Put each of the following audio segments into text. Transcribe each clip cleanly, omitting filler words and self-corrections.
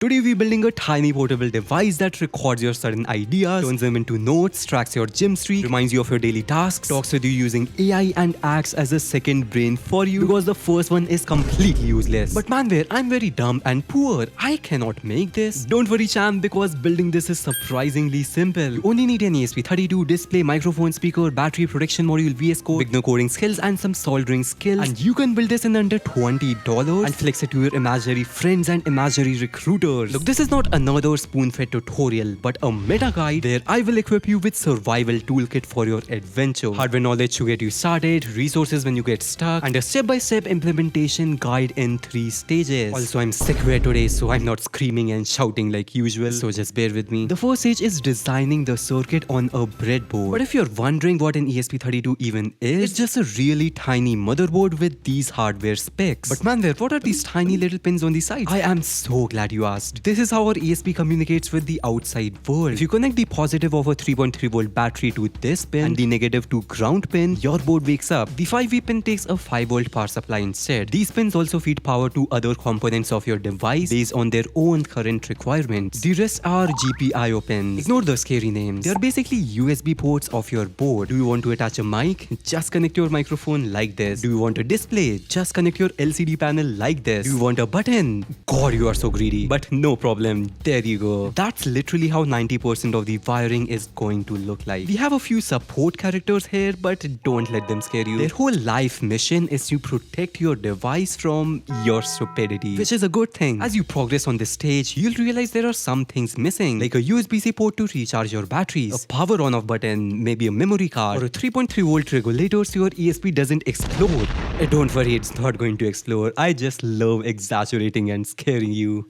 Today we're building a tiny portable device that records your sudden ideas, turns them into notes, tracks your gym streak, reminds you of your daily tasks, talks with you using AI and acts as a second brain for you because the first one is completely useless. But Manware, I'm very dumb and poor. I cannot make this. Don't worry champ, because building this is surprisingly simple. You only need an ESP32, display, microphone, speaker, battery, protection module, VS Code, beginner coding skills and some soldering skills, and you can build this in under $20 and flex it to your imaginary friends and imaginary recruiters. Look, this is not another spoon-fed tutorial, but a meta guide where I will equip you with survival toolkit for your adventure, hardware knowledge to get you started, resources when you get stuck, and a step-by-step implementation guide in 3 stages. Also, I'm sick here today, so I'm not screaming and shouting like usual, so just bear with me. The first stage is designing the circuit on a breadboard. But if you're wondering what an ESP32 even is, it's just a really tiny motherboard with these hardware specs. But Manware, what are these tiny little pins on the side? I am so glad you asked. This is how our ESP communicates with the outside world. If you connect the positive of a 3.3 volt battery to this pin and the negative to ground pin, your board wakes up. The 5V pin takes a 5 volt power supply instead. These pins also feed power to other components of your device based on their own current requirements. The rest are GPIO pins. Ignore the scary names. They are basically USB ports of your board. Do you want to attach a mic? Just connect your microphone like this. Do you want a display? Just connect your LCD panel like this. Do you want a button? God, you are so greedy. But no problem, there you go. That's literally how 90% of the wiring is going to look like. We have a few support characters here, but don't let them scare you. Their whole life mission is to protect your device from your stupidity, which is a good thing. As you progress on this stage, you'll realize there are some things missing, like a USB-C port to recharge your batteries, a power on-off button, maybe a memory card, or a 3.3 volt regulator so your ESP doesn't explode. Don't worry, it's not going to explode. I just love exaggerating and scaring you.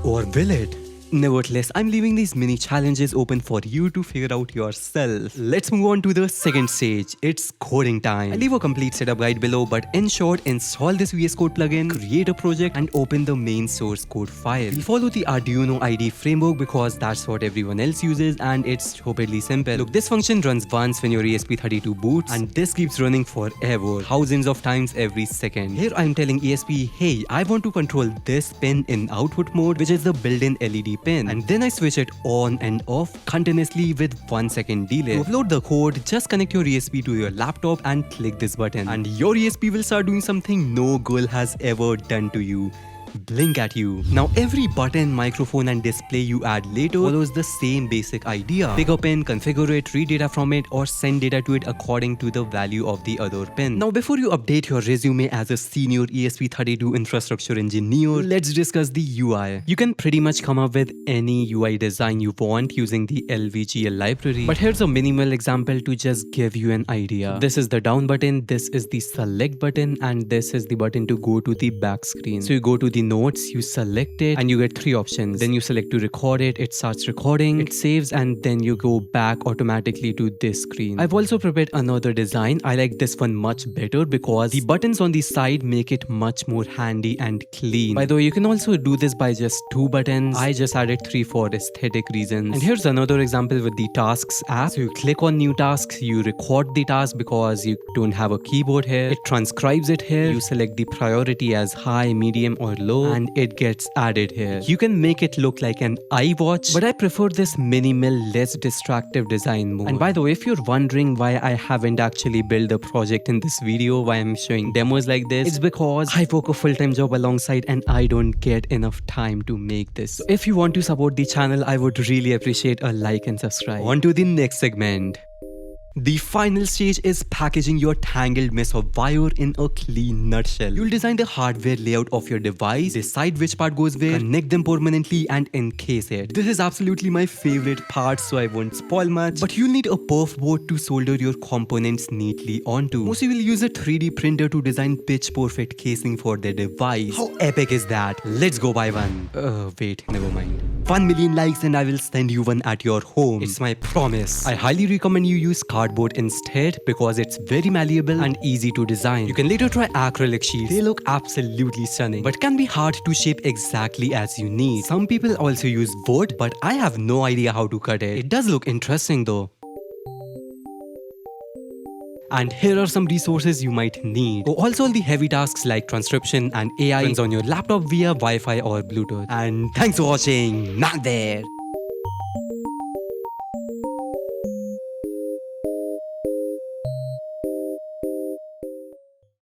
Or will it? Nevertheless, I'm leaving these mini challenges open for you to figure out yourself. Let's move on to the second stage. It's coding time. I'll leave a complete setup guide below, but in short, install this VS Code plugin, create a project, and open the main source code file. We'll follow the Arduino IDE framework because that's what everyone else uses and it's stupidly simple. Look, this function runs once when your ESP32 boots, and this keeps running forever, thousands of times every second. Here I'm telling ESP, hey, I want to control this pin in output mode, which is the built-in LED pin, and then I switch it on and off continuously with 1 second delay. To upload the code, just connect your ESP to your laptop and click this button, and your ESP will start doing something no girl has ever done to you. Blink at you. Now every button, microphone and display you add later follows the same basic idea. Pick a pin, configure it, read data from it, or send data to it according to the value of the other pin. Now before you update your resume as a senior ESP32 infrastructure engineer, let's discuss the UI. You can pretty much come up with any UI design you want using the LVGL library. But here's a minimal example to just give you an idea. This is the down button, this is the select button, and this is the button to go to the back screen. So you go to the notes, you select it, and you get 3 options. Then you select to record it, it starts recording, it saves, and then you go back automatically to this screen. I've also prepared another design. I like this one much better because the buttons on the side make it much more handy and clean. By the way, you can also do this by just 2 buttons. I just added 3 for aesthetic reasons. And here's another example with the tasks app. So you click on new tasks, you record the task because you don't have a keyboard here, it transcribes it here, you select the priority as high, medium, or low, and it gets added here. You can make it look like an iWatch, but I prefer this minimal, less distractive design mode. And by the way, if you're wondering why I haven't actually built the project in this video, why I'm showing demos like this, it's because I work a full-time job alongside and I don't get enough time to make this. So if you want to support the channel, I would really appreciate a like and subscribe. On to the next segment. The final stage is packaging your tangled mess of wire in a clean nutshell. You'll design the hardware layout of your device, decide which part goes where, connect them permanently, and encase it. This is absolutely my favorite part, so I won't spoil much, but you'll need a perf board to solder your components neatly onto. Mostly will use a 3D printer to design pitch perfect casing for their device. How epic is that? Let's go buy one. Wait, never mind. 1 million likes and I will send you one at your home. It's my promise. I highly recommend you use cardboard instead because it's very malleable and easy to design. You can later try acrylic sheets. They look absolutely stunning, but can be hard to shape exactly as you need. Some people also use wood, but I have no idea how to cut it. It does look interesting though. And here are some resources you might need. So also the heavy tasks like transcription and AI runs on your laptop via Wi-Fi or Bluetooth. And thanks for watching. Manware.